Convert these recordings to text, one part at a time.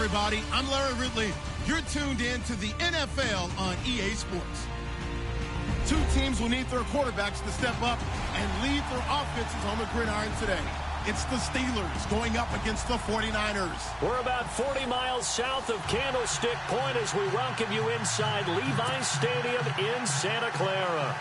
everybody. I'm Larry Ridley. You're tuned in to the NFL on EA Sports. Two teams will need their quarterbacks to step up and lead their offenses on the gridiron today. It's the Steelers going up against the 49ers. We're about 40 miles south of Candlestick Point as we welcome you inside Levi's Stadium in Santa Clara.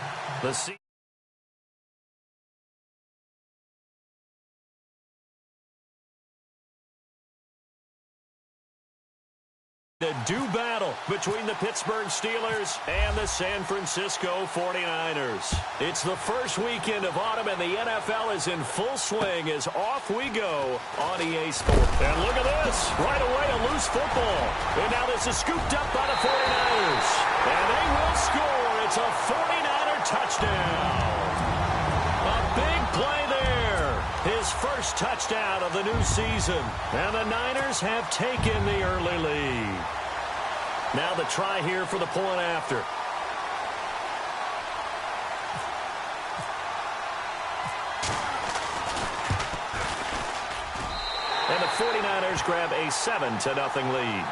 The due battle between the Pittsburgh Steelers and the San Francisco 49ers. It's the first weekend of autumn, and the NFL is in full swing as off we go on EA Sports. And look at this. Right away, a loose football. And now this is scooped up by the 49ers. And they will score. It's a 49er touchdown. A big play there. His first touchdown of the new season. And the Niners have taken the early lead. Now the try here for the point after. And the 49ers grab a 7-0 lead.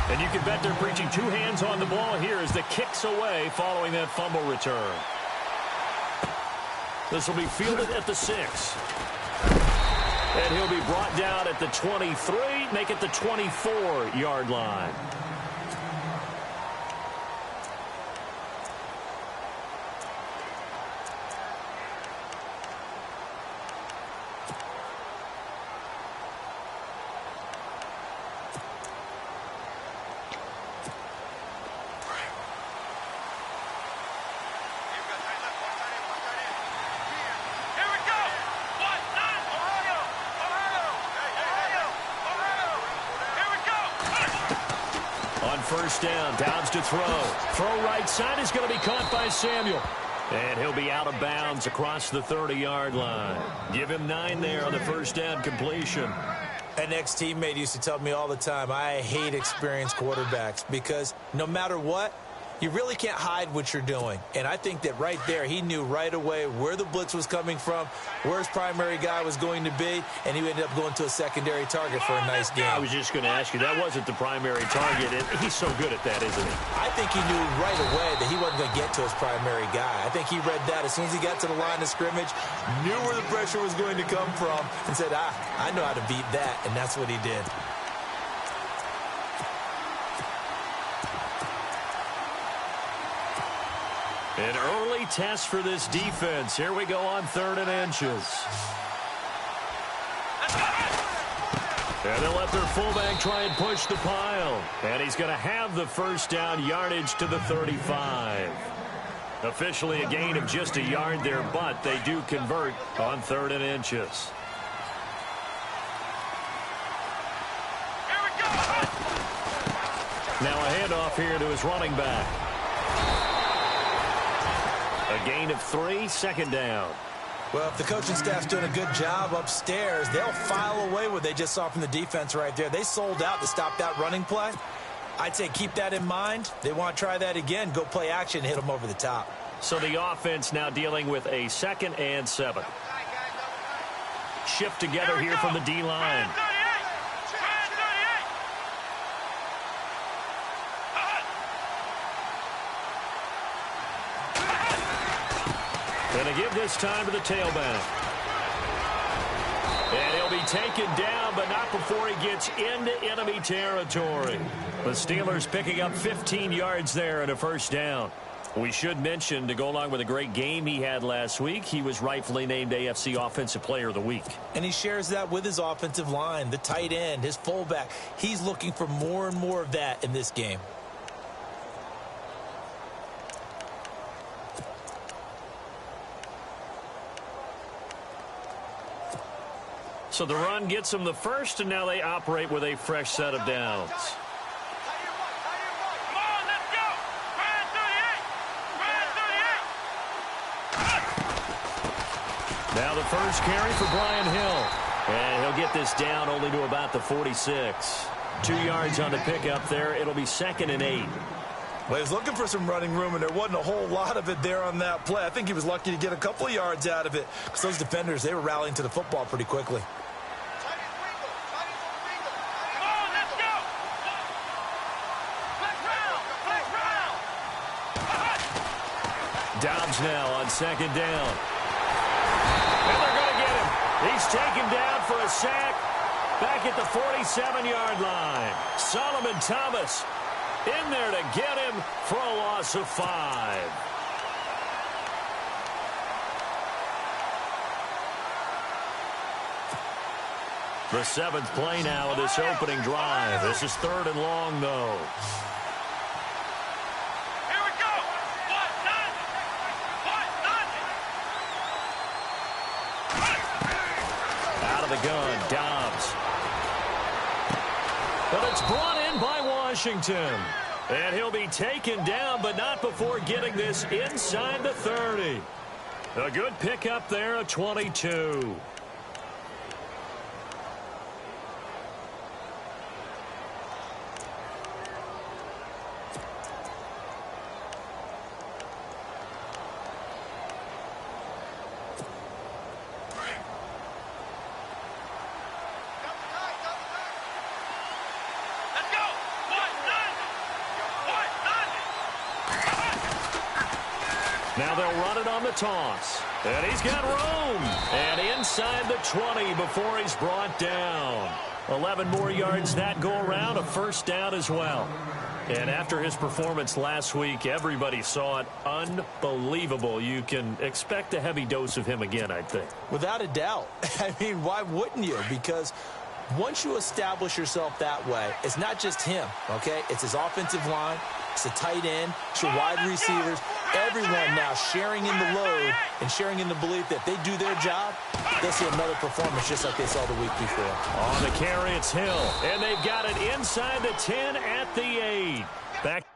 And you can bet they're preaching two hands on the ball here as the kick's away following that fumble return. This will be fielded at the 6. And he'll be brought down at the 23, make it the 24-yard line. First down, Downs to throw. Throw right side is going to be caught by Samuel. And he'll be out of bounds across the 30-yard line. Give him 9 there on the first down completion. An ex-teammate used to tell me all the time, I hate experienced quarterbacks because no matter what, you really can't hide what you're doing. And I think that right there, he knew right away where the blitz was coming from, where his primary guy was going to be, and he ended up going to a secondary target for a nice game. I was just going to ask you, that wasn't the primary target. He's so good at that, isn't he? I think he knew right away that he wasn't going to get to his primary guy. I think he read that as soon as he got to the line of scrimmage, knew where the pressure was going to come from, and said, I know how to beat that, and that's what he did. An early test for this defense. Here we go on 3rd and inches. And they'll let their fullback try and push the pile. And he's going to have the first down, yardage to the 35. Officially a gain of just a yard there, but they do convert on 3rd and inches. Now a handoff here to his running back. A gain of 3, 2nd down. Well, if the coaching staff's doing a good job upstairs, they'll file away what they just saw from the defense right there. They sold out to stop that running play. I'd say keep that in mind. They want to try that again, go play action, hit them over the top. So the offense now dealing with a 2nd and 7. Shift together here from the D-line. Going to give this time to the tailback. And he'll be taken down, but not before he gets into enemy territory. The Steelers picking up 15 yards there and a first down. We should mention, to go along with a great game he had last week, he was rightfully named AFC Offensive Player of the Week. And he shares that with his offensive line, the tight end, his fullback. He's looking for more and more of that in this game. So the run gets them the first, and now they operate with a fresh set of downs. Now the first carry for Brian Hill. And he'll get this down only to about the 46. 2 yards on the pickup there. It'll be 2nd and 8. Well, he was looking for some running room, and there wasn't a whole lot of it there on that play. I think he was lucky to get a couple of yards out of it because those defenders, they were rallying to the football pretty quickly. Dobbs now on second down. And they're going to get him. He's taken down for a sack back at the 47-yard line. Solomon Thomas in there to get him for a loss of 5. The 7th play now of this opening drive. This is 3rd and long, though. The gun, Dobbs. But it's brought in by Washington. And he'll be taken down, but not before getting this inside the 30. A good pickup there, a 22. Now they'll run it on the toss. And he's got room. And inside the 20 before he's brought down. 11 more yards that go around, a first down as well. And after his performance last week, everybody saw it. Unbelievable. You can expect a heavy dose of him again, I think. Without a doubt. I mean, why wouldn't you? Because once you establish yourself that way, it's not just him, okay? It's his offensive line. It's a tight end. It's your wide receivers. Everyone now sharing in the load and sharing in the belief that they do their job, they'll see another performance just like they saw the week before. On the carry, it's Hill. And they've got it inside the 10 at the 8. Back.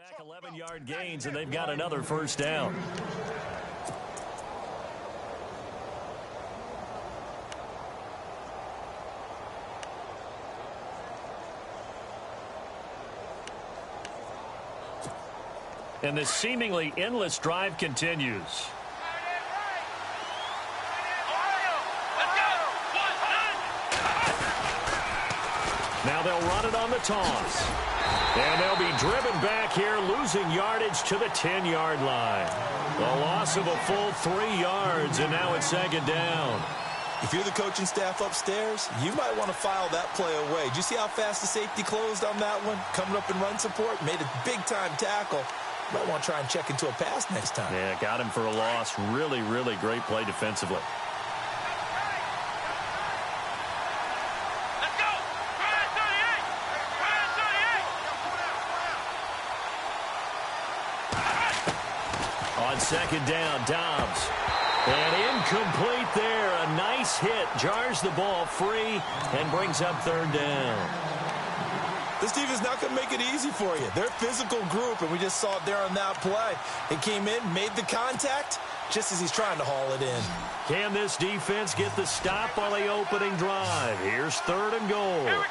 back 11-yard gains, and they've got another first down. And this seemingly endless drive continues. Now they'll run it on the toss. And they'll be driven back here, losing yardage to the 10-yard line. A loss of a full 3 yards, and now it's second down. If you're the coaching staff upstairs, you might want to file that play away. Did you see how fast the safety closed on that one? Coming up in run support, made a big-time tackle. Might want to try and check into a pass next time. Yeah, got him for a loss. Really, really great play defensively. Let's go! Ryan 38! Ryan 38! On second down, Dobbs. And incomplete there. A nice hit. Jars the ball free and brings up third down. This team is not going to make it easy for you. They're a physical group, and we just saw it there on that play. It came in, made the contact, just as he's trying to haul it in. Can this defense get the stop on the opening drive? Here's third and goal. Here we go!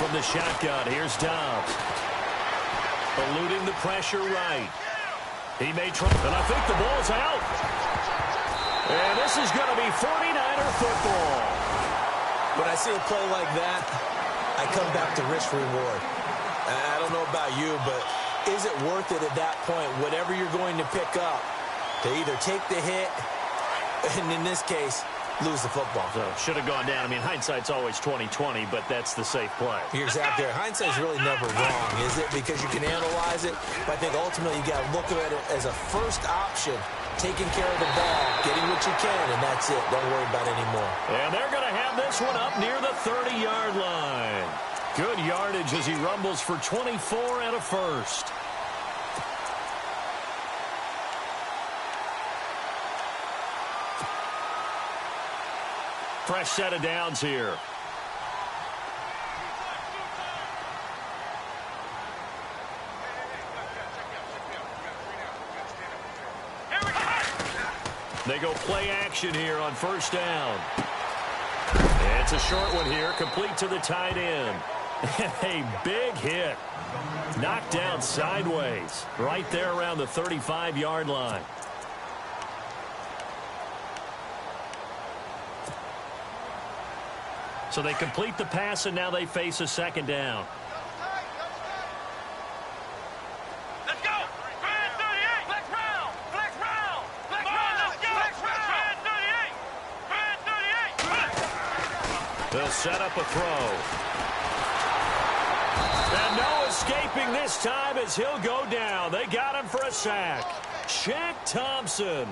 From the shotgun, here's Dobbs. Eluding the pressure right. He may try, and I think the ball's out. And this is going to be 49er football. When I see a play like that, I come back to risk reward. I don't know about you, but is it worth it at that point, whatever you're going to pick up, to either take the hit, and in this case, lose the football? So should have gone down. I mean, hindsight's always 20/20, but that's the safe play. You're exactly right. Hindsight's really never wrong, is it? Because you can analyze it, but I think ultimately you got to look at it as a first option, taking care of the ball, getting what you can, and that's it. Don't worry about it anymore. And they're going to have this one up near the 30-yard line. Good yardage as he rumbles for 24 and a first. Fresh set of downs here. They go play action here on first down. And it's a short one here, complete to the tight end. A big hit. Knocked down sideways, right there around the 35-yard line. So they complete the pass, and now they face a second down. Let's go! Ryan 38! Flex round! Flex round! Flex round! Let's go! Ryan 38! Ryan 38! They'll set up a throw. And no escaping this time as he'll go down. They got him for a sack. Shaq Thompson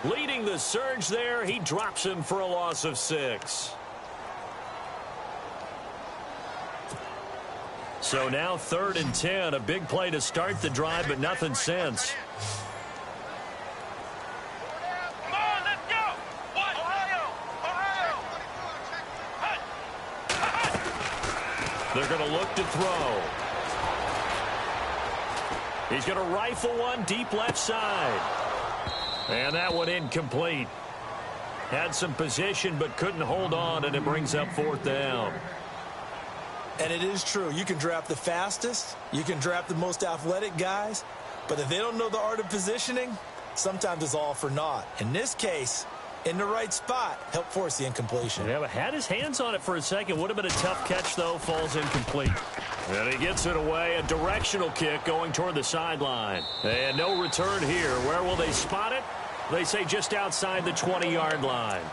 leading the surge there. He drops him for a loss of 6. So now 3rd and 10. A big play to start the drive, but nothing since. Come on, let's go! What? Ohio! They're going to look to throw. He's going to rifle one deep left side. And that one incomplete. Had some position but couldn't hold on, and it brings up 4th down. And it is true. You can draft the fastest. You can draft the most athletic guys. But if they don't know the art of positioning, sometimes it's all for naught. In this case, in the right spot, help force the incompletion. Yeah, but had his hands on it for a second. Would have been a tough catch, though. Falls incomplete. And he gets it away. A directional kick going toward the sideline. And no return here. Where will they spot it? They say just outside the 20-yard line.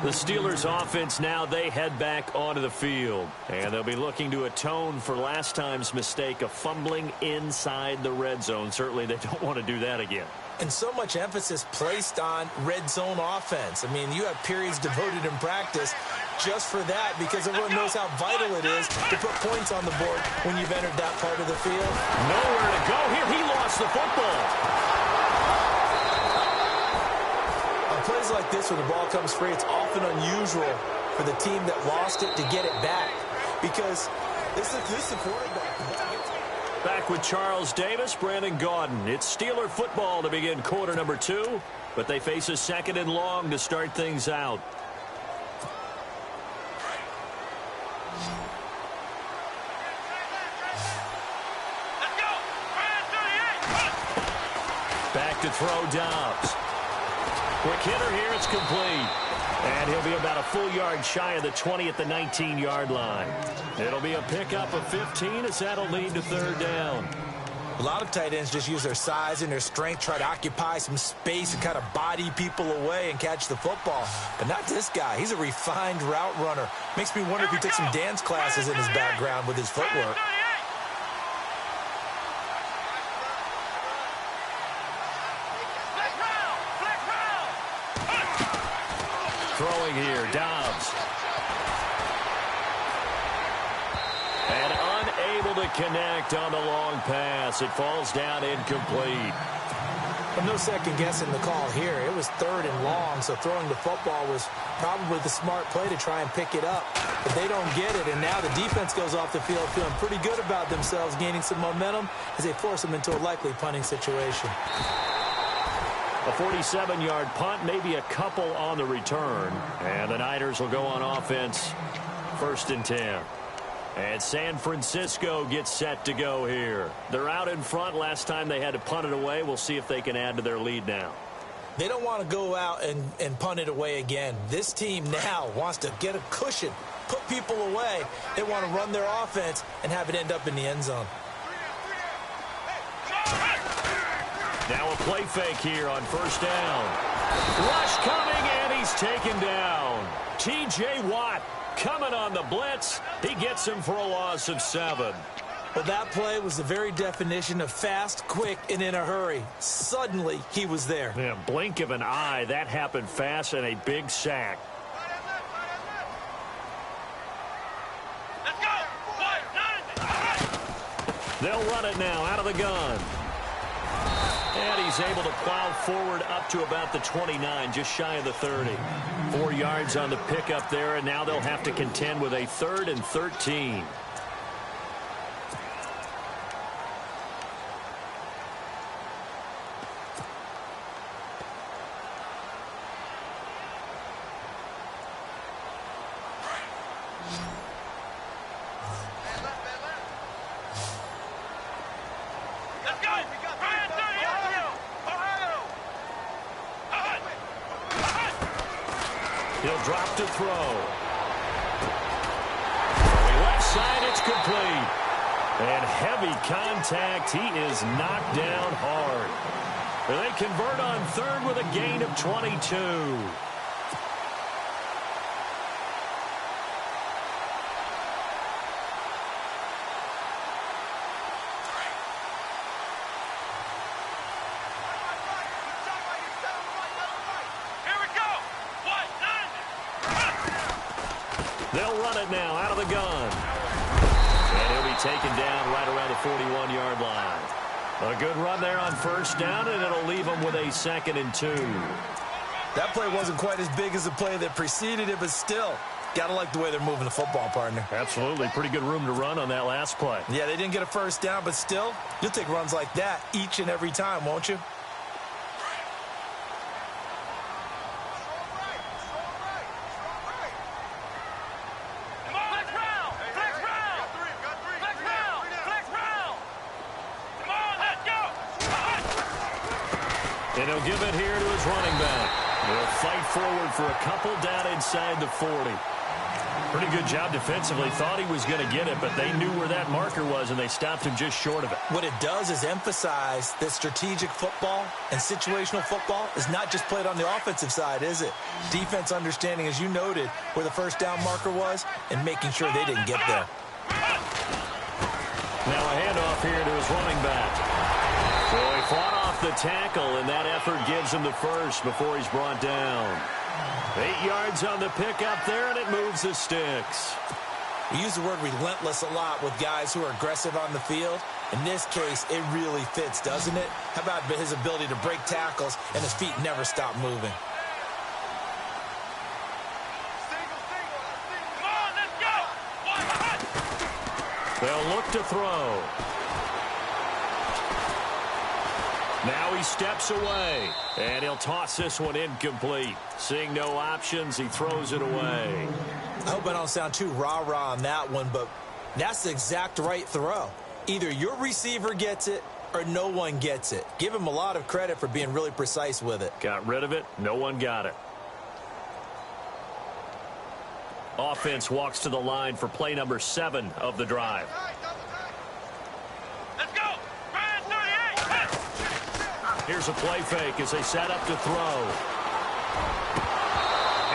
The Steelers offense now, they head back onto the field. And they'll be looking to atone for last time's mistake of fumbling inside the red zone. Certainly they don't want to do that again. And so much emphasis placed on red zone offense. I mean, you have periods devoted in practice just for that because everyone knows how vital it is to put points on the board when you've entered that part of the field. Nowhere to go here. He lost the football. plays like this when the ball comes free, it's often unusual for the team that lost it to get it back because this is a quarterback. Back with Charles Davis, Brandon Gaudin. It's Steeler football to begin quarter number 2, but they face a 2nd and long to start things out. Back to throw Dobbs. Quick hitter here, it's complete. And he'll be about a full yard shy of the 20 at the 19-yard line. It'll be a pickup of 15 as that'll lead to 3rd down. A lot of tight ends just use their size and their strength, try to occupy some space and kind of body people away and catch the football. But not this guy. He's a refined route runner. Makes me wonder if he took some dance classes in his background with his footwork. Throwing here, Dobbs. And unable to connect on the long pass. It falls down incomplete. Well, no second guessing the call here. It was 3rd and long, so throwing the football was probably the smart play to try and pick it up. But they don't get it, and now the defense goes off the field feeling pretty good about themselves, gaining some momentum as they force them into a likely punting situation. A 47-yard punt, maybe a couple on the return. And the Niners will go on offense, 1st and 10. And San Francisco gets set to go here. They're out in front. Last time they had to punt it away. We'll see if they can add to their lead now. They don't want to go out and punt it away again. This team now wants to get a cushion, put people away. They want to run their offense and have it end up in the end zone. Now a play fake here on 1st down. Rush coming, and he's taken down. T.J. Watt coming on the blitz. He gets him for a loss of 7. Well, that play was the very definition of fast, quick, and in a hurry. Suddenly, he was there. Yeah, blink of an eye. That happened fast and a big sack. Let's go. They'll run it now out of the gun. And he's able to plow forward up to about the 29, just shy of the 30. 4 yards on the pickup there, and now they'll have to contend with a 3rd and 13. He'll drop to throw. Left side, it's complete. And heavy contact. He is knocked down hard. They convert on 3rd with a gain of 22. They'll run it now out of the gun. And he'll be taken down right around the 41-yard line. A good run there on 1st down, and it'll leave them with a 2nd and 2. That play wasn't quite as big as the play that preceded it, but still, got to like the way they're moving the football, partner. Absolutely. Pretty good room to run on that last play. Yeah, they didn't get a 1st down, but still, you'll take runs like that each and every time, won't you? And he'll give it here to his running back. He'll fight forward for a couple down inside the 40. Pretty good job defensively. Thought he was going to get it, but they knew where that marker was, and they stopped him just short of it. What it does is emphasize that strategic football and situational football is not just played on the offensive side, is it? Defense understanding, as you noted, where the 1st down marker was and making sure they didn't get there. Now a handoff here to his running back. So he fought off the tackle, and that effort gives him the 1st before he's brought down. 8 yards on the pickup there, and it moves the sticks. We use the word relentless a lot with guys who are aggressive on the field. In this case, it really fits, doesn't it? How about his ability to break tackles and his feet never stop moving? They'll look to throw. Now he steps away, and he'll toss this one incomplete. Seeing no options, he throws it away. I hope I don't sound too rah-rah on that one, but that's the exact right throw. Either your receiver gets it or no one gets it. Give him a lot of credit for being really precise with it. Got rid of it. No one got it. Offense walks to the line for play number 7 of the drive. Let's go. Ryan 38. Here's a play fake as they set up to throw.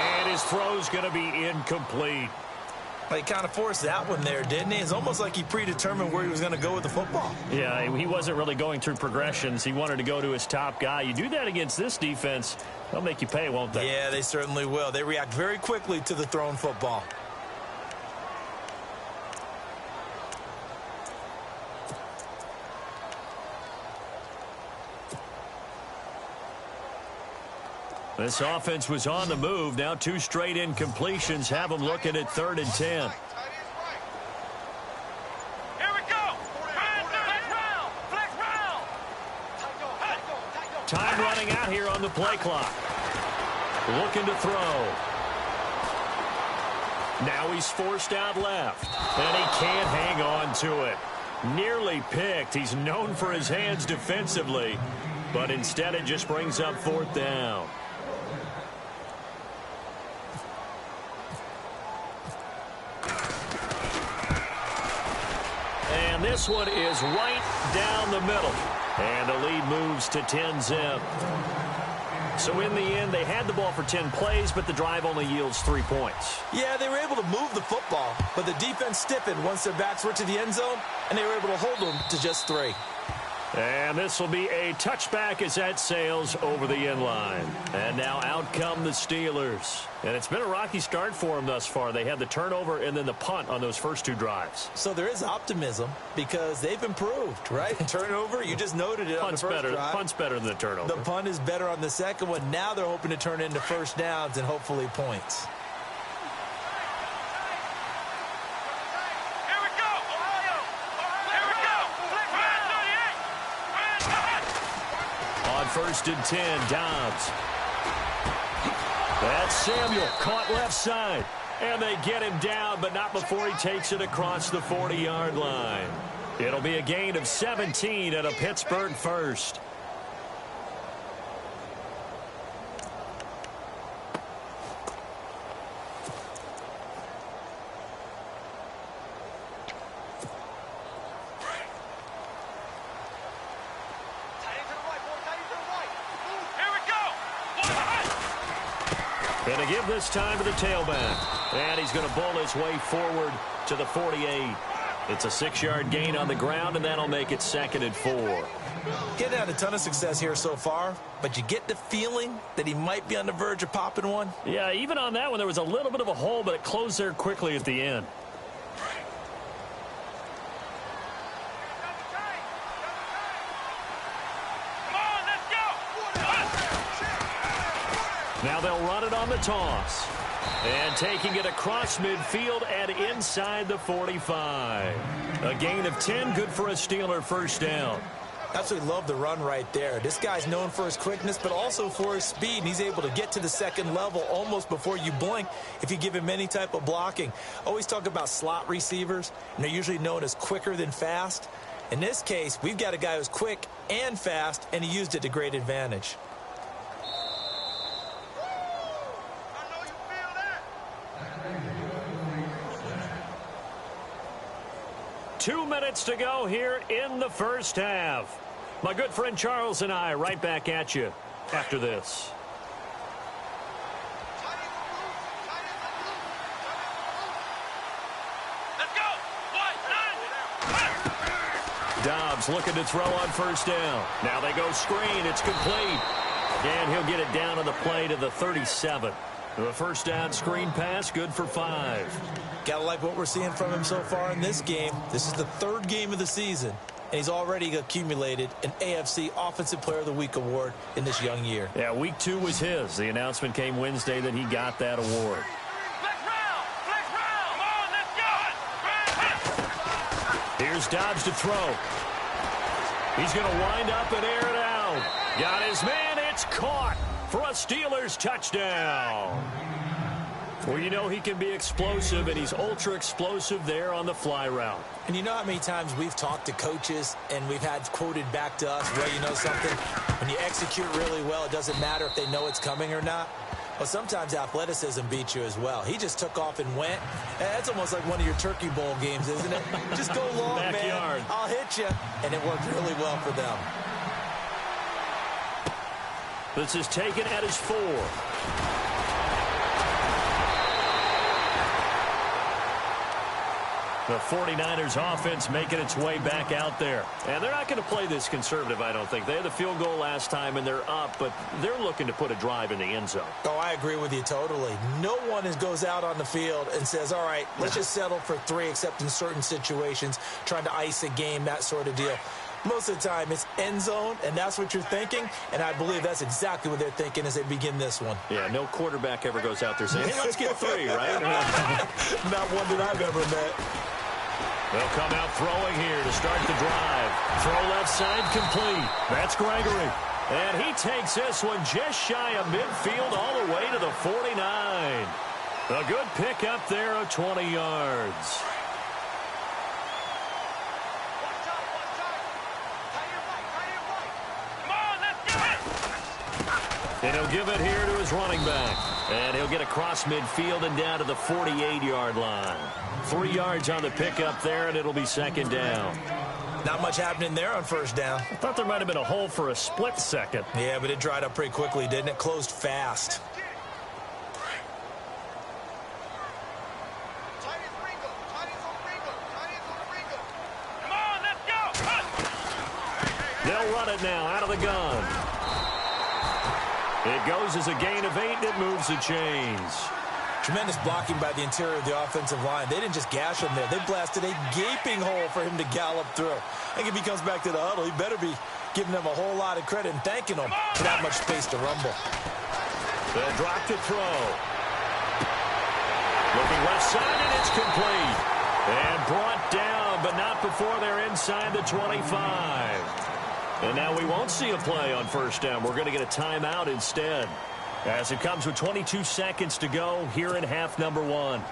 And his throw's going to be incomplete. He kind of forced that one there, didn't he? It's almost like he predetermined where he was going to go with the football. Yeah, he wasn't really going through progressions. He wanted to go to his top guy. You do that against this defense, they'll make you pay, won't they? Yeah, they certainly will. They react very quickly to the thrown football. This offense was on the move. Now 2 straight incompletions have them looking at 3rd and 10. Here we go. Ryan 38. Flex round. Time running out here on the play clock. Looking to throw. Now he's forced out left. And he can't hang on to it. Nearly picked. He's known for his hands defensively. But instead it just brings up 4th down. And this one is right down the middle. And the lead moves to 10-zip. So in the end, they had the ball for 10 plays, but the drive only yields 3 points. Yeah, they were able to move the football, but the defense stiffened once their backs were to the end zone, and they were able to hold them to just 3. And this will be a touchback as that sails over the end line. And now out come the Steelers. And it's been a rocky start for them thus far. They had the turnover and then the punt on those first 2 drives. So there is optimism because they've improved, right? Turnover, you just noted it on the first drive. Punt's better than the turnover. The punt is better on the second one. Now they're hoping to turn into first downs and hopefully points. First and 10, Dobbs. That's Samuel, caught left side. And they get him down, but not before he takes it across the 40-yard line. It'll be a gain of 17 and a Pittsburgh first. Going to give this time to the tailback. And he's going to bowl his way forward to the 48. It's a 6-yard gain on the ground, and that'll make it 2nd and 4. Getting had a ton of success here so far, but you get the feeling that he might be on the verge of popping one. Yeah, even on that one, there was a little bit of a hole, but it closed there quickly at the end. Now they'll run it on the toss. And taking it across midfield and inside the 45. A gain of 10, good for a Steeler first down. Absolutely love the run right there. This guy's known for his quickness, but also for his speed. And he's able to get to the second level almost before you blink if you give him any type of blocking. Always talk about slot receivers, and they're usually known as quicker than fast. In this case, we've got a guy who's quick and fast, and he used it to great advantage. 2 minutes to go here in the first half. My good friend Charles and I right back at you after this. Let's go. Dobbs looking to throw on first down. Now they go screen. It's complete. And he'll get it down on the play to the 37. The first down screen pass, good for 5. Gotta like what we're seeing from him so far in this game. This is the 3rd game of the season, and he's already accumulated an AFC Offensive Player of the Week award in this young year. Yeah, week 2 was his. The announcement came Wednesday that he got that award. Flex round. Come on, let's go. Here's Dobbs to throw. He's going to wind up and air it out. Got his man. It's caught for a Steelers touchdown. Well, you know he can be explosive, and he's ultra explosive there on the fly route. And you know how many times we've talked to coaches and we've had quoted back to us, well, you know something? When you execute really well, it doesn't matter if they know it's coming or not. Well, sometimes athleticism beats you as well. He just took off and went. That's almost like one of your Turkey Bowl games, isn't it? Just go long, Backyard. man. I'll hit you. And it worked really well for them. This is taken at his 4. The 49ers offense making its way back out there. And they're not going to play this conservative, I don't think. They had the field goal last time, and they're up, but they're looking to put a drive in the end zone. Oh, I agree with you totally. No one goes out on the field and says, all right, let's just settle for 3, except in certain situations, trying to ice a game, that sort of deal. Most of the time, it's end zone, and that's what you're thinking, and I believe that's exactly what they're thinking as they begin this one. Yeah, no quarterback ever goes out there saying, hey, let's get 3, right? Not one that I've ever met. They'll come out throwing here to start the drive. Throw left side complete. That's Gregory. And he takes this one just shy of midfield all the way to the 49. A good pickup there of 20 yards. And he'll give it here to his running back. And he'll get across midfield and down to the 48-yard line. 3 yards on the pickup there, and it'll be second down. Not much happening there on first down. I thought there might have been a hole for a split second. Yeah, but it dried up pretty quickly, didn't it? Closed fast. Come on, let's go. They'll run it now out of the gun. It goes as a gain of 8, and it moves the chains. Tremendous blocking by the interior of the offensive line. They didn't just gash him there. They blasted a gaping hole for him to gallop through. I think if he comes back to the huddle, he better be giving them a whole lot of credit and thanking them for that much space to rumble. They'll drop to throw. Looking left side, and it's complete. And brought down, but not before they're inside the 25. And now we won't see a play on first down. We're going to get a timeout instead, as it comes with 22 seconds to go here in half number 1.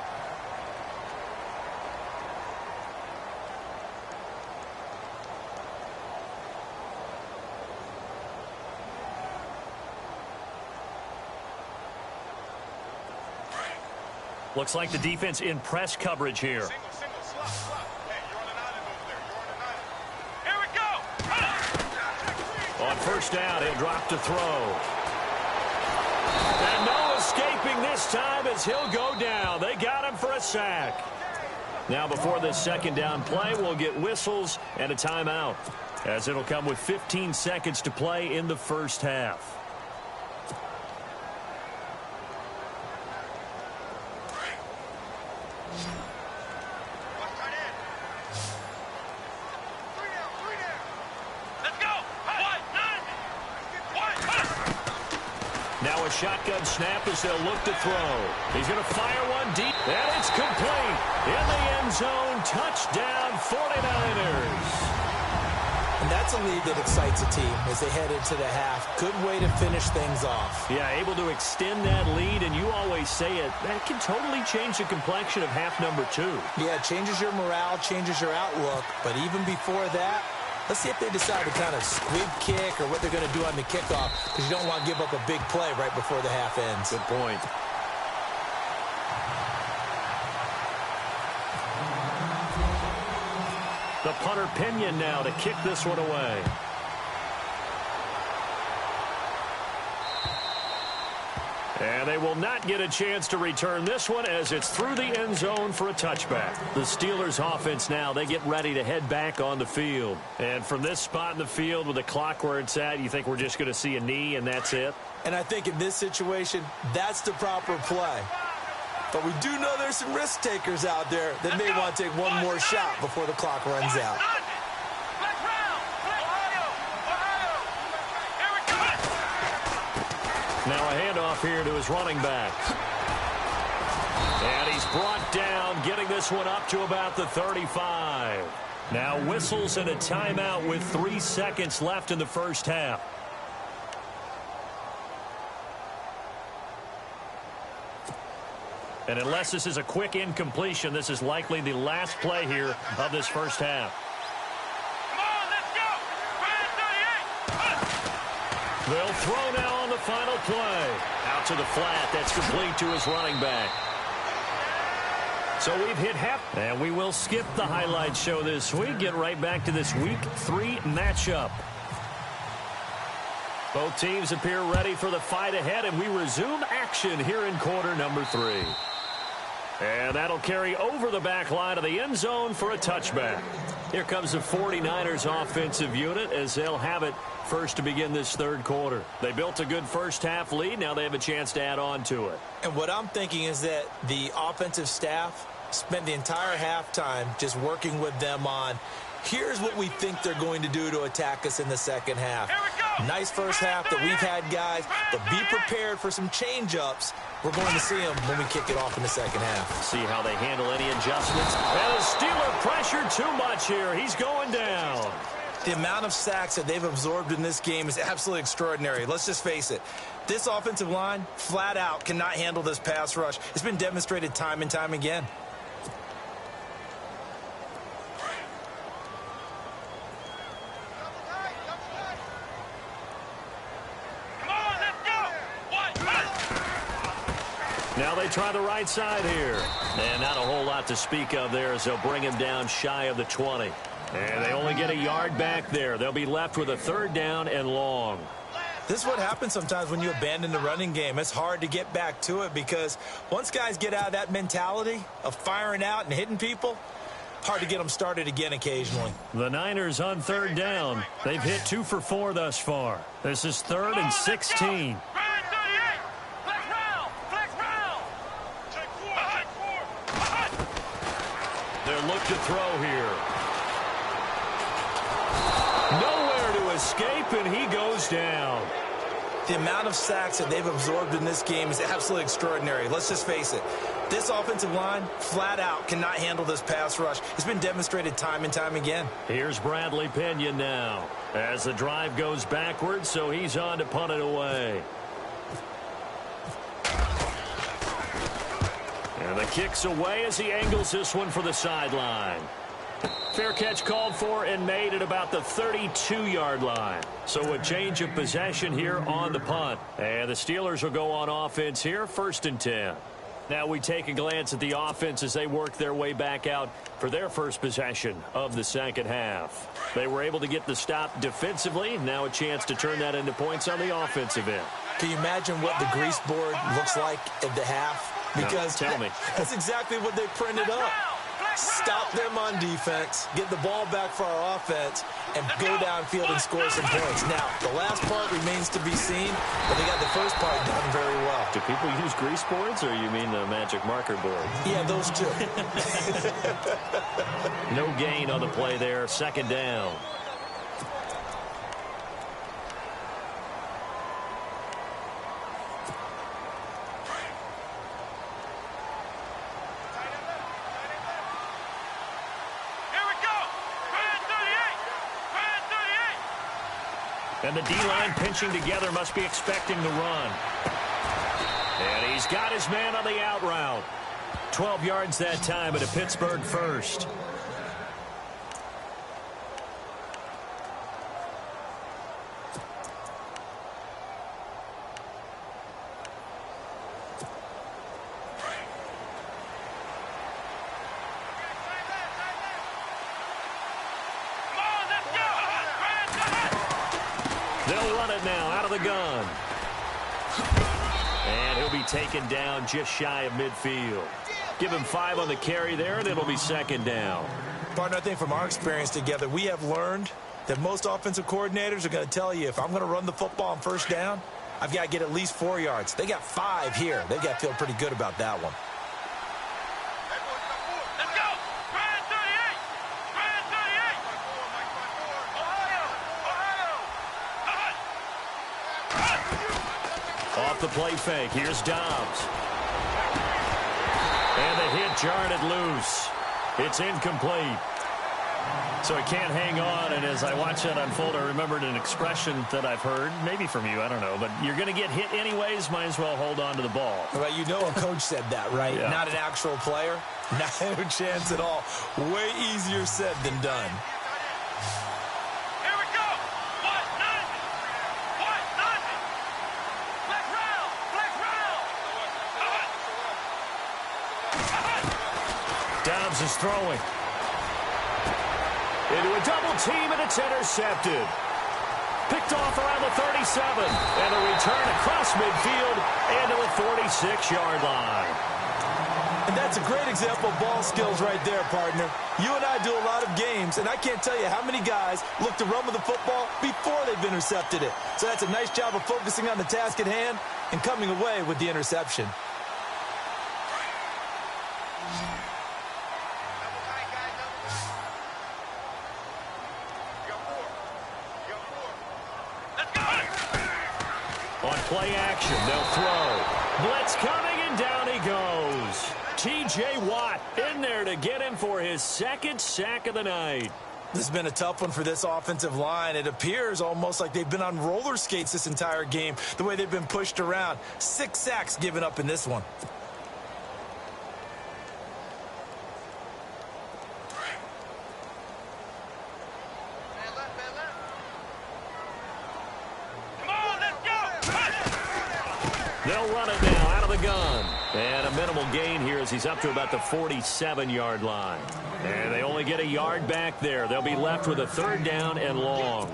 Looks like the defense in press coverage here. Single, slot. Hey, you're on an island over there. You're on an island. Here we go. On first down, he'll drop to throw. And no escaping this time as he'll go down. They got him for a sack. Now before this second down play, we'll get whistles and a timeout, as it'll come with 15 seconds to play in the first half. Now a shotgun snap as they'll look to throw. He's going to fire one deep, and it's complete. In the end zone, touchdown 49ers. And that's a lead that excites a team as they head into the half. Good way to finish things off. Yeah, able to extend that lead, and you always say it, that can totally change the complexion of half number 2. Yeah, it changes your morale, changes your outlook. But even before that, let's see if they decide to kind of squib kick or what they're going to do on the kickoff, because you don't want to give up a big play right before the half ends. Good point. The punter Pinion now to kick this one away. And they will not get a chance to return this one as it's through the end zone for a touchback. The Steelers offense now, they get ready to head back on the field. And from this spot in the field with the clock where it's at, you think we're just going to see a knee and that's it? And I think in this situation, that's the proper play. But we do know there's some risk takers out there that may want to take one more shot before the clock runs out. Now a handoff here to his running back. And he's brought down, getting this one up to about the 35. Now whistles and a timeout with 3 seconds left in the first half. And unless this is a quick incompletion, this is likely the last play here of this first half. Come on, let's go. They'll throw now on the final play. Out to the flat. That's complete to his running back. So we've hit half. And we will skip the highlight show this week. Get right back to this Week 3 matchup. Both teams appear ready for the fight ahead, and we resume action here in quarter number 3. And that'll carry over the back line of the end zone for a touchback. Here comes the 49ers offensive unit as they'll have it first to begin this third quarter. They built a good first half lead. Now they have a chance to add on to it. And what I'm thinking is that the offensive staff spent the entire halftime just working with them on, here's what we think they're going to do to attack us in the second half. Nice first half that we've had, guys, but be prepared for some change-ups. We're going to see them when we kick it off in the second half. See how they handle any adjustments. And the Steeler pressure too much here. He's going down. The amount of sacks that they've absorbed in this game is absolutely extraordinary. Let's just face it. This offensive line, flat out, cannot handle this pass rush. It's been demonstrated time and time again. Now they try the right side here. And not a whole lot to speak of there as they'll bring him down shy of the 20. And they only get a yard back there. They'll be left with a third down and long. This is what happens sometimes when you abandon the running game. It's hard to get back to it because once guys get out of that mentality of firing out and hitting people, hard to get them started again occasionally. The Niners on third down. They've hit 2 for 4 thus far. This is 3rd and 16. They'll look to throw here. Nowhere to escape, and he goes down. The amount of sacks that they've absorbed in this game is absolutely extraordinary. Let's just face it. This offensive line, flat out, cannot handle this pass rush. It's been demonstrated time and time again. Here's Bradley Pinion now as the drive goes backwards, so he's on to punt it away. And the kick's away as he angles this one for the sideline. Fair catch called for and made at about the 32-yard line. So a change of possession here on the punt. And the Steelers will go on offense here, 1st and 10. Now we take a glance at the offense as they work their way back out for their first possession of the second half. They were able to get the stop defensively. Now a chance to turn that into points on the offensive end. Can you imagine what the grease board looks like at the half? Because no, tell me. That's exactly what they printed up. Stop them on defense, get the ball back for our offense, and go downfield and score some points. Now, the last part remains to be seen, but they got the first part done very well. Do people use grease boards, or you mean the magic marker board? Yeah, those two. No gain on the play there, 2nd down. And the D-line pinching together must be expecting the run. And he's got his man on the out route. 12 yards that time at a Pittsburgh first. They'll run it now out of the gun. And he'll be taken down just shy of midfield. Give him 5 on the carry there, and it'll be 2nd down. Partner, I think from our experience together, we have learned that most offensive coordinators are going to tell you, if I'm going to run the football on 1st down, I've got to get at least 4 yards. They got 5 here. They've got to feel pretty good about that one. Off the play fake. Here's Dobbs. And the hit jarred it loose. It's incomplete. So he can't hang on, and as I watch that unfold, I remembered an expression that I've heard, maybe from you, I don't know, but you're going to get hit anyways, might as well hold on to the ball. Well, you know a coach said that, right? Yeah. Not an actual player. No chance at all. Way easier said than done. Here we go. What? Nothing. What? Nothing. Black round. Black round. Dobbs is throwing. Into a double team, and it's intercepted. Picked off around the 37. And a return across midfield into the 46-yard line. And that's a great example of ball skills right there, partner. You and I do a lot of games, and I can't tell you how many guys look to run with the football before they've intercepted it. So that's a nice job of focusing on the task at hand and coming away with the interception. On play action, they'll throw. Blitz coming, and down he goes. T.J. Watt in there to get him for his second sack of the night. This has been a tough one for this offensive line. It appears almost like they've been on roller skates this entire game, the way they've been pushed around. 6 sacks given up in this one. They'll run it now out of the gun. And a minimal gain here as he's up to about the 47-yard line. And they only get a yard back there. They'll be left with a 3rd down and long.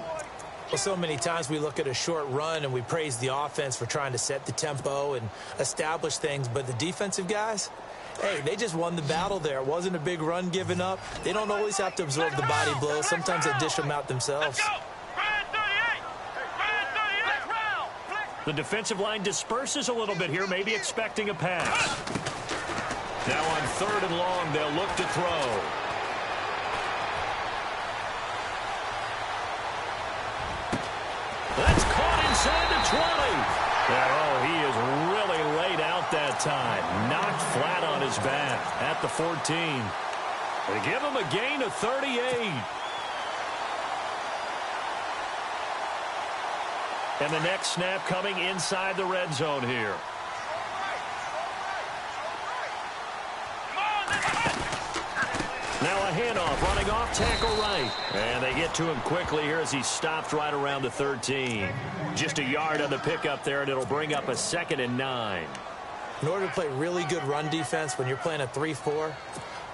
Well, so many times we look at a short run and we praise the offense for trying to set the tempo and establish things. But the defensive guys, hey, they just won the battle there. It wasn't a big run given up. They don't always have to absorb the body blows. Sometimes they dish them out themselves. The defensive line disperses a little bit here, maybe expecting a pass. Now on 3rd and long, they'll look to throw. That's caught inside the 20. And, oh, he is really laid out that time. Knocked flat on his back at the 14. They give him a gain of 38. And the next snap coming inside the red zone here. Now a handoff, running off tackle right. And they get to him quickly here as he stopped right around the 13. Just a yard on the pickup there, and it'll bring up a 2nd and 9. In order to play really good run defense when you're playing a 3-4,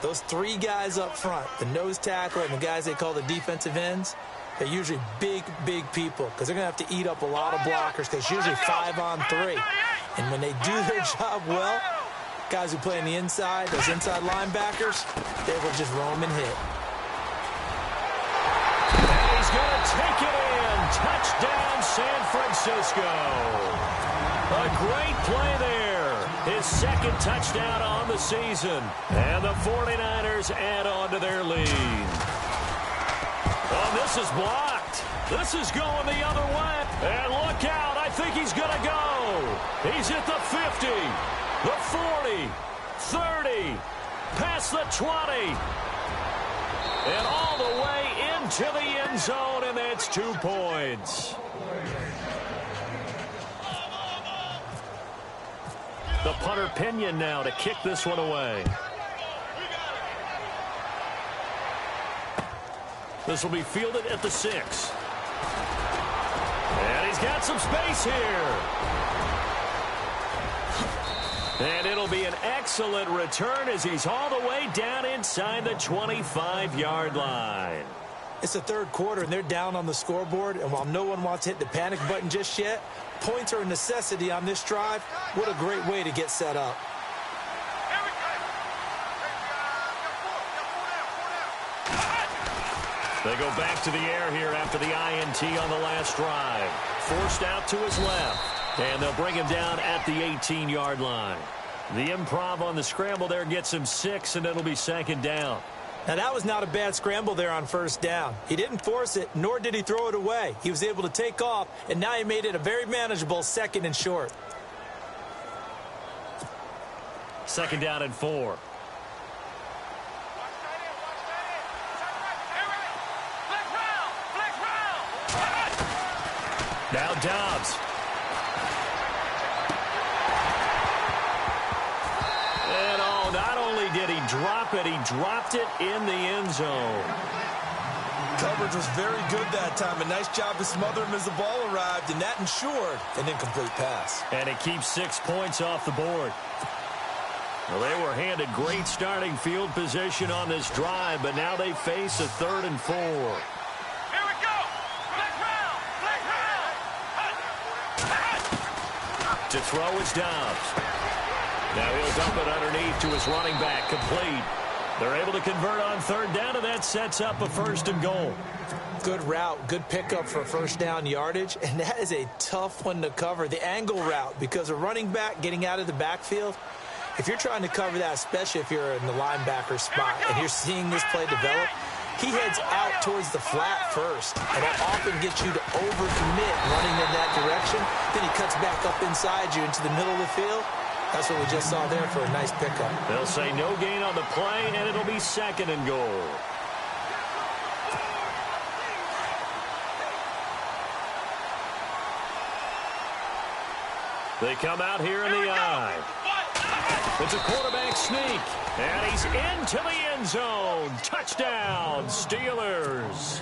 those 3 guys up front, the nose tackle and the guys they call the defensive ends, they're usually big, big people because they're going to have to eat up a lot of blockers because it's usually 5 on 3. And when they do their job well, guys who play on the inside, those inside linebackers, they will just roam and hit. And he's going to take it in. Touchdown, San Francisco. A great play there. His 2nd touchdown on the season. And the 49ers add on to their lead. Oh, this is blocked. This is going the other way. And look out. I think he's going to go. He's at the 50, the 40, 30, past the 20, and all the way into the end zone, and that's 2 points. The punter Pinion now to kick this one away. This will be fielded at the 6. And he's got some space here. And it'll be an excellent return as he's all the way down inside the 25-yard line. It's the 3rd quarter, and they're down on the scoreboard. And while no one wants to hit the panic button just yet, points are a necessity on this drive. What a great way to get set up. They go back to the air here after the INT on the last drive. Forced out to his left. And they'll bring him down at the 18-yard line. The improv on the scramble there gets him 6, and it'll be 2nd down. Now, that was not a bad scramble there on 1st down. He didn't force it, nor did he throw it away. He was able to take off, and now he made it a very manageable 2nd and short. 2nd down and 4. Here Now Dobbs. And not only did he drop it, he dropped it in the end zone. Coverage was very good that time. A nice job to smother him as the ball arrived, and that ensured an incomplete pass. And it keeps 6 points off the board. Well, they were handed great starting field position on this drive, but now they face a 3rd and 4. Here we go. Black round. To throw is Dobbs. Now he'll dump it underneath to his running back, complete. They're able to convert on 3rd down, and that sets up a 1st and goal. Good route, good pickup for 1st down yardage, and that is a tough one to cover, the angle route, because a running back getting out of the backfield, if you're trying to cover that, especially if you're in the linebacker spot and you're seeing this play develop, he heads out towards the flat first, and that often gets you to overcommit running in that direction. Then he cuts back up inside you into the middle of the field. That's what we just saw there for a nice pickup. They'll say no gain on the play, and it'll be 2nd and goal. They come out here in the eye. It's a quarterback sneak, and he's into the end zone. Touchdown, Steelers.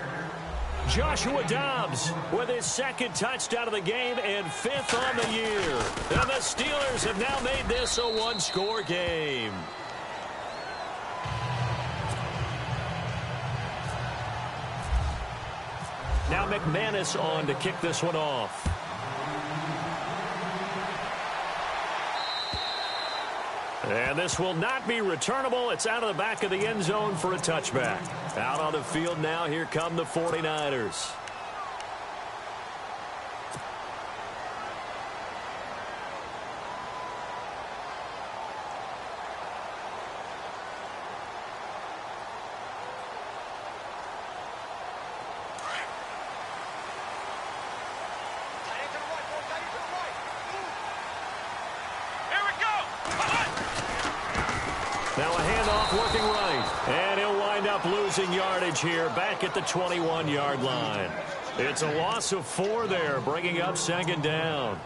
Joshua Dobbs with his 2nd touchdown of the game and 5th on the year. And the Steelers have now made this a 1-score game. Now McManus on to kick this one off. And this will not be returnable. It's out of the back of the end zone for a touchback. Out on the field now, here come the 49ers. Now a handoff working right. And he'll wind up losing yardage here back at the 21-yard line. It's a loss of 4 there, bringing up 2nd down.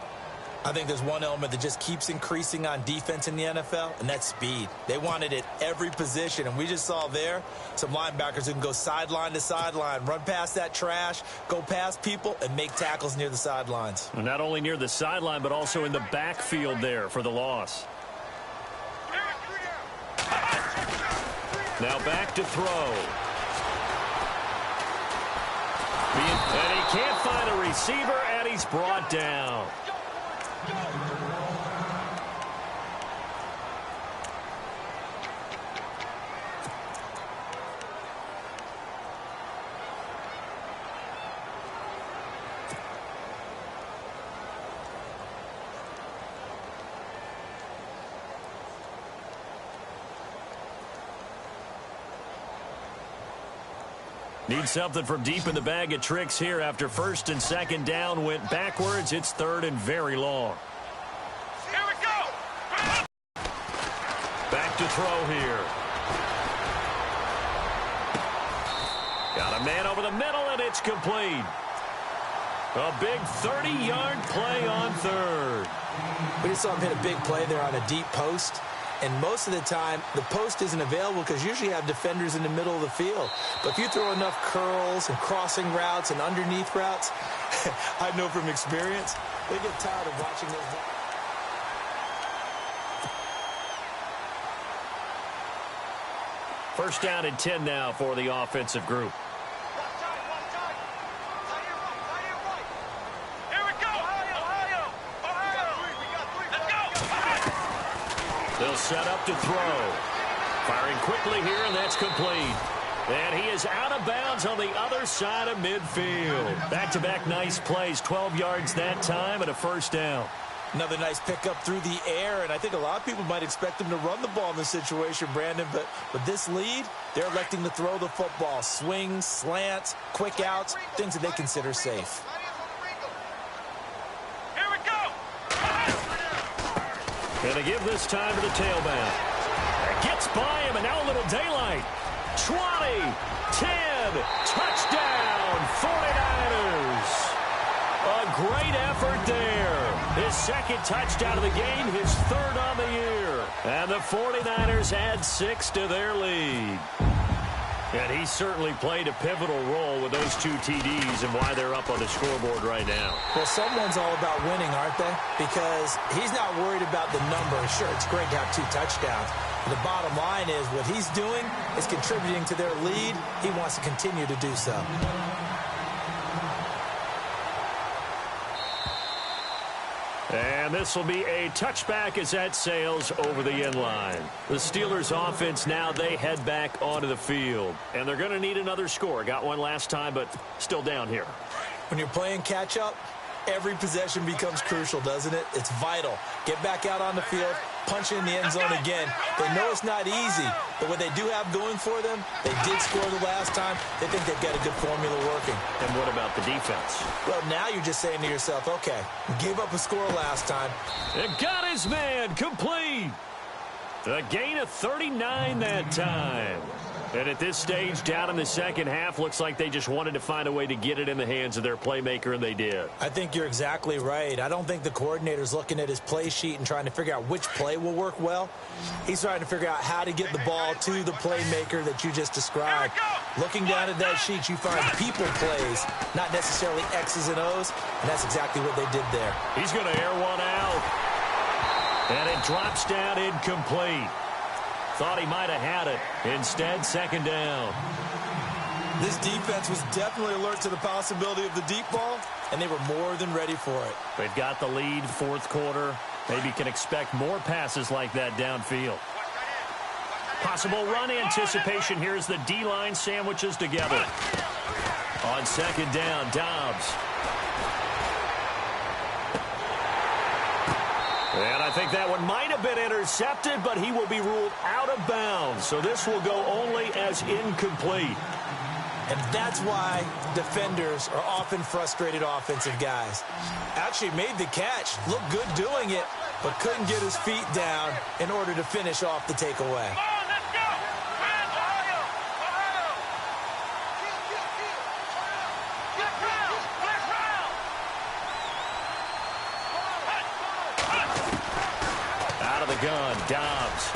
I think there's one element that just keeps increasing on defense in the NFL, and that's speed. They want it at every position, and we just saw there some linebackers who can go sideline to sideline, run past that trash, go past people, and make tackles near the sidelines. And not only near the sideline, but also in the backfield there for the loss. Now back to throw. And he can't find a receiver, and he's brought down. Need something from deep in the bag of tricks here after 1st and 2nd down went backwards. It's 3rd and very long. Here we go. Back to throw here. Got a man over the middle, and it's complete. A big 30-yard play on 3rd. We just saw him hit a big play there on a deep post. And most of the time, the post isn't available because usually you have defenders in the middle of the field. But if you throw enough curls and crossing routes and underneath routes, I know from experience, they get tired of watching those. First down and 10 now for the offensive group. They'll set up to throw. Firing quickly here, and that's complete. And he is out of bounds on the other side of midfield. Back-to-back nice plays, 12 yards that time and a 1st down. Another nice pickup through the air, and I think a lot of people might expect him to run the ball in this situation, Brandon, but with this lead, they're electing to throw the football. Swings, slants, quick outs, things that they consider safe. Going to give this time to the tailback. Gets by him, and now a little daylight. 20, 10, touchdown, 49ers. A great effort there. His second touchdown of the game, his third on the year. And the 49ers add 6 to their lead. And he certainly played a pivotal role with those 2 TDs and why they're up on the scoreboard right now. Well, someone's all about winning, aren't they? Because he's not worried about the number. Sure, it's great to have 2 touchdowns. But the bottom line is what he's doing is contributing to their lead. He wants to continue to do so. And this will be a touchback as that sails over the end line. The Steelers offense now, they head back onto the field. And they're going to need another score. Got one last time, but still down here. When you're playing catch-up, every possession becomes crucial, doesn't it? It's vital. Get back out on the field, punch in the end zone again. They know it's not easy, but what they do have going for them, they did score the last time. They think they've got a good formula working. And what about the defense? Well, now you're just saying to yourself, okay, we gave up a score last time. And got his man complete. A gain of 39 that time. And at this stage, down in the second half, looks like they just wanted to find a way to get it in the hands of their playmaker, and they did. I think you're exactly right. I don't think the coordinator's looking at his play sheet and trying to figure out which play will work well. He's trying to figure out how to get the ball to the playmaker that you just described. Looking down at that sheet, you find people plays, not necessarily X's and O's, and that's exactly what they did there. He's going to air one out. And it drops down incomplete. Thought he might have had it. Instead, second down. This defense was definitely alert to the possibility of the deep ball, and they were more than ready for it. They've got the lead, fourth quarter. Maybe can expect more passes like that downfield. Possible run anticipation. Here's the D-line sandwiches together. On second down, Dobbs. And I think that one might have been intercepted, but he will be ruled out of bounds. So this will go only as incomplete. And that's why defenders are often frustrated offensive guys. Actually made the catch, looked good doing it, but couldn't get his feet down in order to finish off the takeaway. Gun, Dobbs.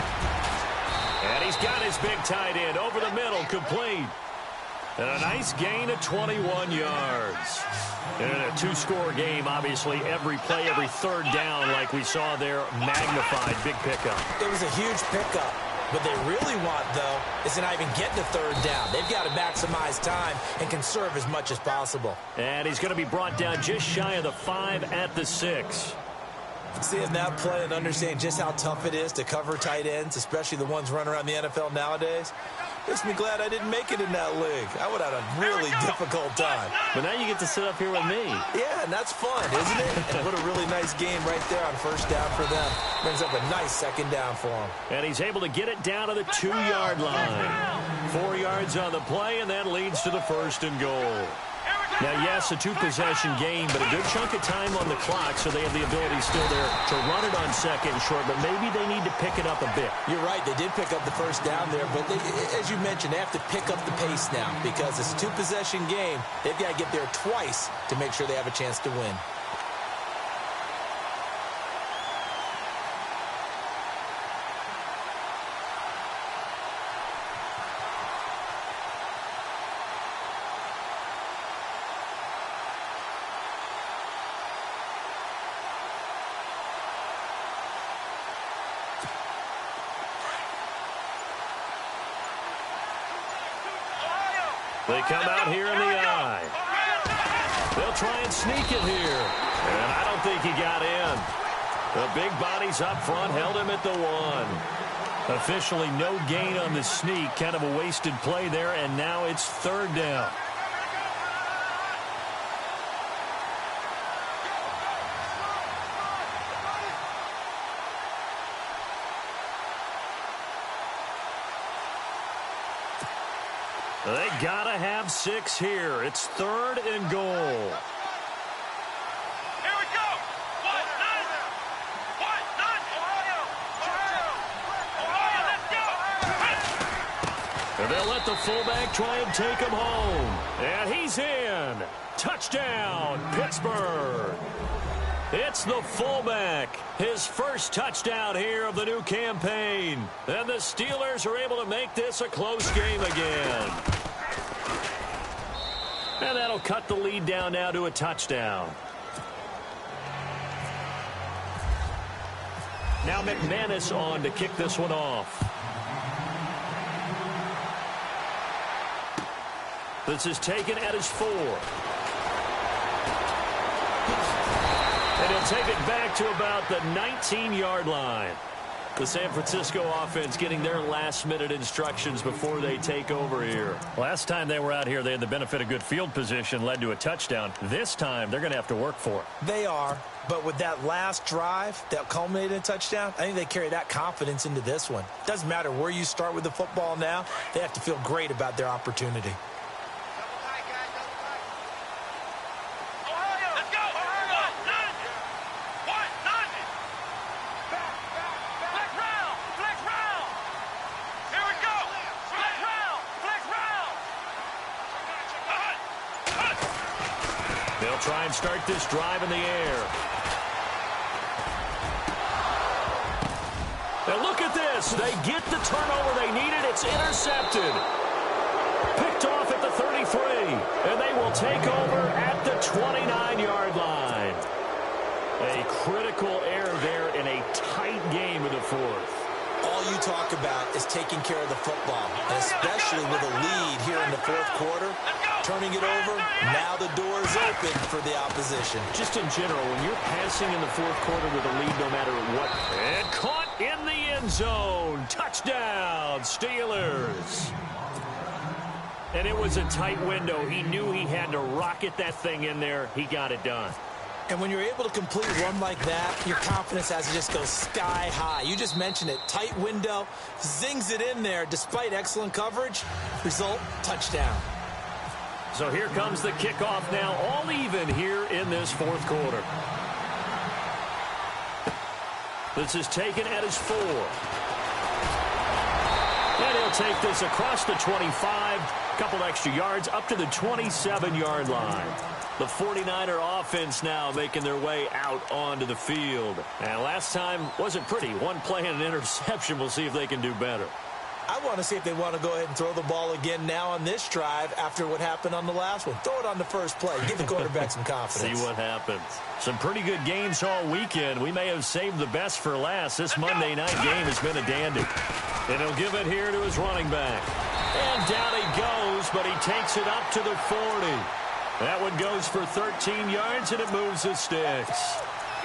And he's got his big tight end over the middle, complete. And a nice gain of 21 yards. And in a 2-score game, obviously, every play, every third down, like we saw there, magnified, big pickup. It was a huge pickup. What they really want, though, is to not even get the third down. They've got to maximize time and conserve as much as possible. And he's going to be brought down just shy of the 5 at the 6. Seeing that play and understanding just how tough it is to cover tight ends, especially the ones running around the NFL nowadays, makes me glad I didn't make it in that league. I would have had a really difficult time. But now you get to sit up here with me. Yeah, and that's fun, isn't it? And what a really nice game right there on first down for them. Brings up a nice second down for him. And he's able to get it down to the 2-yard line. 4 yards on the play, and that leads to the first and goal. Now, yes, a 2-possession game, but a good chunk of time on the clock, so they have the ability still there to run it on second and short, but maybe they need to pick it up a bit. You're right. They did pick up the first down there, but they, as you mentioned, they have to pick up the pace now because it's a 2-possession game. They've got to get there twice to make sure they have a chance to win. They come out here in the eye. They'll try and sneak it here. And I don't think he got in. The big bodies up front held him at the 1. Officially no gain on the sneak. Kind of a wasted play there, and now it's third down. They gotta have 6 here. It's third and goal. Here we go. Ohio, let's go. And they'll let the fullback try and take him home. And he's in. Touchdown, Pittsburgh. It's the fullback. His first touchdown here of the new campaign. And the Steelers are able to make this a close game again. And that'll cut the lead down now to a touchdown. Now McManus on to kick this one off. This is taken at his 4. And he'll take it back to about the 19-yard line. The San Francisco offense getting their last-minute instructions before they take over here. Last time they were out here, they had the benefit of good field position, led to a touchdown. This time, they're going to have to work for it. They are, but with that last drive that culminated in a touchdown, I think they carry that confidence into this one. Doesn't matter where you start with the football now, they have to feel great about their opportunity. Try and start this drive in the air. And look at this. They get the turnover they needed. It's intercepted. Picked off at the 33. And they will take over at the 29-yard line. A critical error there in a tight game in the fourth. All you talk about is taking care of the football, and especially with a lead here in the fourth quarter. Turning it over, now the door is open for the opposition. Just in general, when you're passing in the fourth quarter with a lead, no matter what. And caught in the end zone. Touchdown, Steelers. And it was a tight window. He knew he had to rocket that thing in there. He got it done. And when you're able to complete one like that, your confidence has to just go sky high. You just mentioned it. Tight window, zings it in there despite excellent coverage. Result, touchdown. So here comes the kickoff now, all even here in this fourth quarter. This is taken at his 4. And he'll take this across the 25, couple extra yards, up to the 27-yard line. The 49er offense now making their way out onto the field. And last time wasn't pretty. One play and an interception. We'll see if they can do better. I want to see if they want to go ahead and throw the ball again now on this drive after what happened on the last one. Throw it on the first play. Give the quarterback some confidence. See what happens. Some pretty good games all weekend. We may have saved the best for last. This Monday night game has been a dandy. And he'll give it here to his running back. And down he goes, but he takes it up to the 40. That one goes for 13 yards, and it moves the sticks.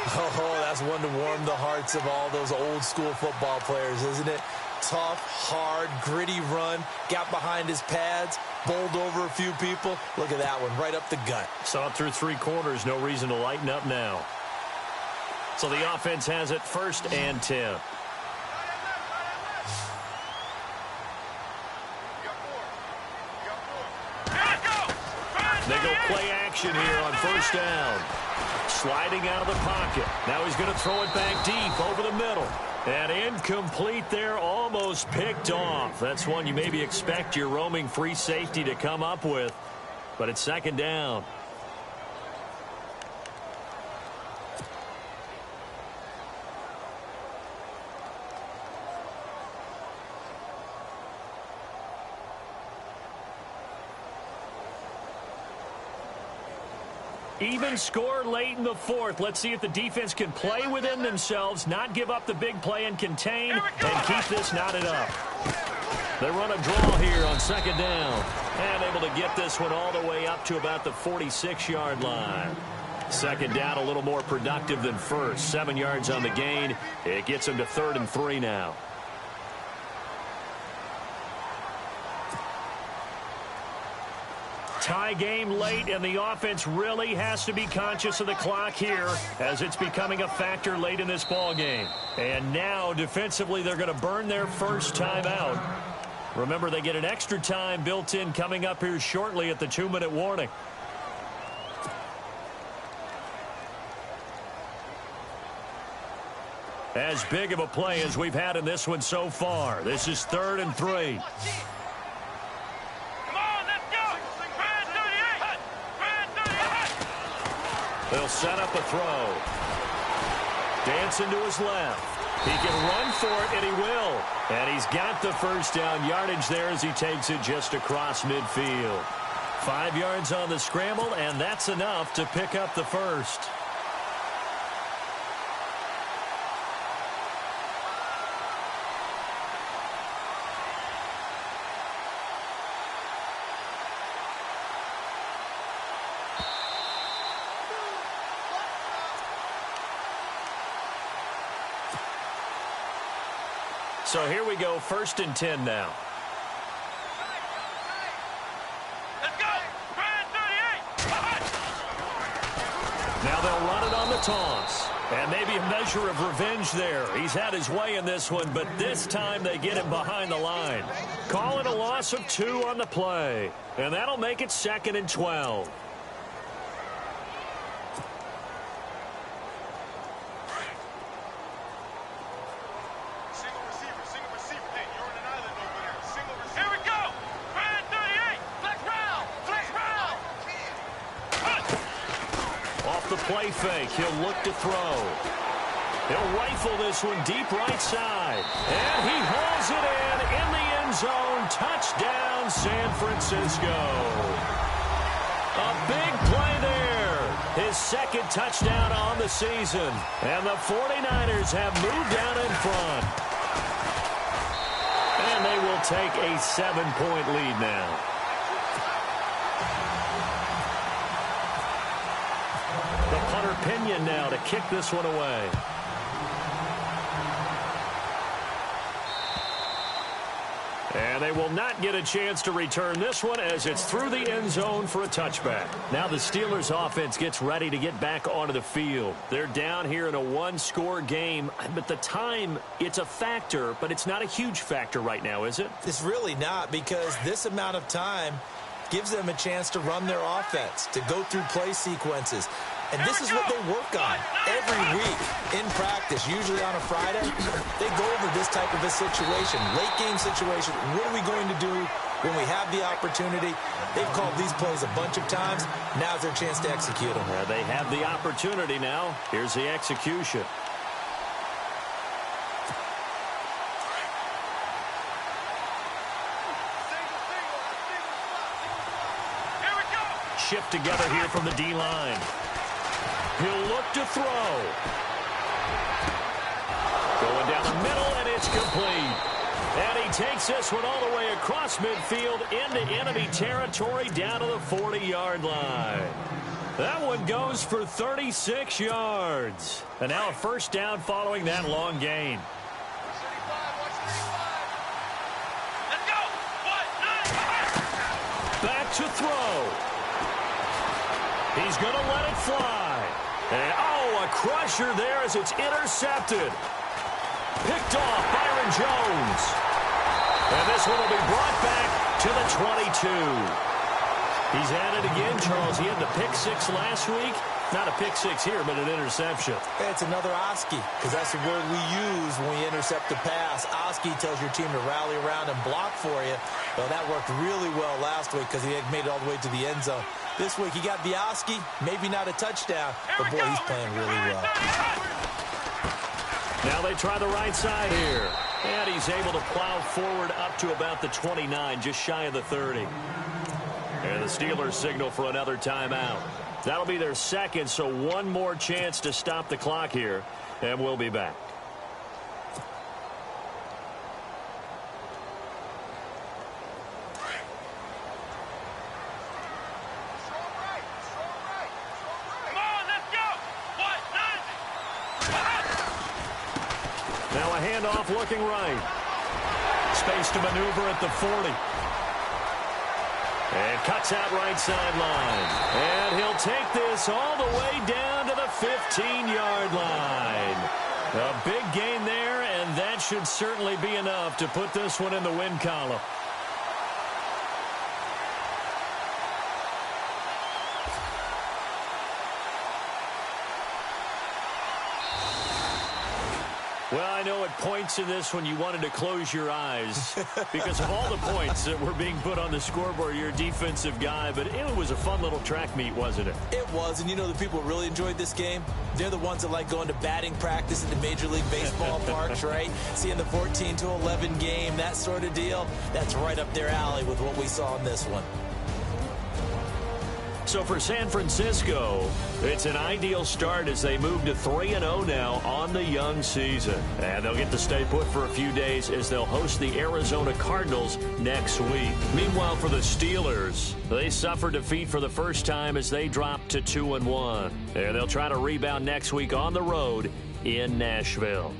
Oh, that's one to warm the hearts of all those old-school football players, isn't it? Tough, hard, gritty run. Got behind his pads, bowled over a few people. Look at that one, right up the gut. Saw it through 3 quarters. No reason to lighten up now. So the offense has it 1st and 10. They go play action here on 1st down. Sliding out of the pocket. Now he's going to throw it back deep over the middle. And incomplete there, almost picked off. That's one you maybe expect your roaming free safety to come up with. But it's 2nd down. Even score late in the fourth. Let's see if the defense can play within themselves, not give up the big play and contain, and keep this knotted up. They run a draw here on 2nd down, and able to get this one all the way up to about the 46-yard line. 2nd down, a little more productive than first. 7 yards on the gain. It gets them to 3rd and 3 now. Tie game late, and the offense really has to be conscious of the clock here as it's becoming a factor late in this ball game. And now, defensively, they're going to burn their first time out. Remember, they get an extra time built in coming up here shortly at the 2-minute warning. As big of a play as we've had in this one so far. This is 3rd and 3. Come on, let's go! Brand 38! Brand 38! They'll set up a throw. Dancing to his left. He can run for it, and he will. And he's got the first down yardage there as he takes it just across midfield. 5 yards on the scramble, and that's enough to pick up the first. So here we go, 1st and 10 now. Let's go. Ryan 38. Now they'll run it on the toss. And maybe a measure of revenge there. He's had his way in this one, but this time they get him behind the line. Call it a loss of 2 on the play. And that'll make it 2nd and 12. Play fake. He'll look to throw. He'll rifle this one deep right side. And he hauls it in the end zone. Touchdown, San Francisco. A big play there. His 2nd touchdown on the season. And the 49ers have moved down in front. And they will take a 7-point lead now. Pinion now to kick this one away. And they will not get a chance to return this one as it's through the end zone for a touchback. Now the Steelers offense gets ready to get back onto the field. They're down here in a 1-score game, but the time, it's a factor, but it's not a huge factor right now, is it? It's really not, because this amount of time gives them a chance to run their offense, to go through play sequences. And this is what they work on every week in practice, usually on a Friday. They go over this type of a situation, late game situation. What are we going to do when we have the opportunity? They've called these plays a bunch of times. Now's their chance to execute them. They have the opportunity now. Here's the execution. Shift together here from the D-line. He'll look to throw. Going down the middle, and it's complete. And he takes this one all the way across midfield into enemy territory down to the 40-yard line. That one goes for 36 yards. And now a first down following that long gain. Back to throw. He's going to let it fly. And, a crusher there as it's intercepted. Picked off Byron Jones. And this one will be brought back to the 22. He's at it again, Charles. He had the pick 6 last week. Not a pick 6 here, but an interception. It's another Oski, because that's the word we use when you intercept a pass. Oski tells your team to rally around and block for you. Well, that worked really well last week because he had made it all the way to the end zone. This week he got the Oski, maybe not a touchdown, but boy, he's playing really well. Now they try the right side here. And he's able to plow forward up to about the 29, just shy of the 30. And the Steelers signal for another timeout. That'll be their 2nd, so one more chance to stop the clock here, and we'll be back. Now a handoff looking right. Space to maneuver at the 40. And cuts out right sideline. And he'll take this all the way down to the 15-yard line. A big gain there, and that should certainly be enough to put this one in the win column. Well, I know at points in this when you wanted to close your eyes because of all the points that were being put on the scoreboard. You're a defensive guy, but it was a fun little track meet, wasn't it? It was, and you know the people who really enjoyed this game? They're the ones that like going to batting practice at the Major League Baseball parks, right? Seeing the 14-11 game, that sort of deal. That's right up their alley with what we saw in this one. So for San Francisco, it's an ideal start as they move to 3-0 now on the young season. And they'll get to stay put for a few days as they'll host the Arizona Cardinals next week. Meanwhile, for the Steelers, they suffered defeat for the first time as they dropped to 2-1. And they'll try to rebound next week on the road in Nashville.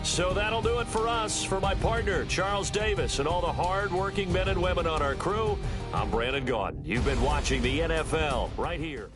So that'll do it for us. For my partner, Charles Davis, and all the hard-working men and women on our crew, I'm Brandon Gaudin. You've been watching the NFL right here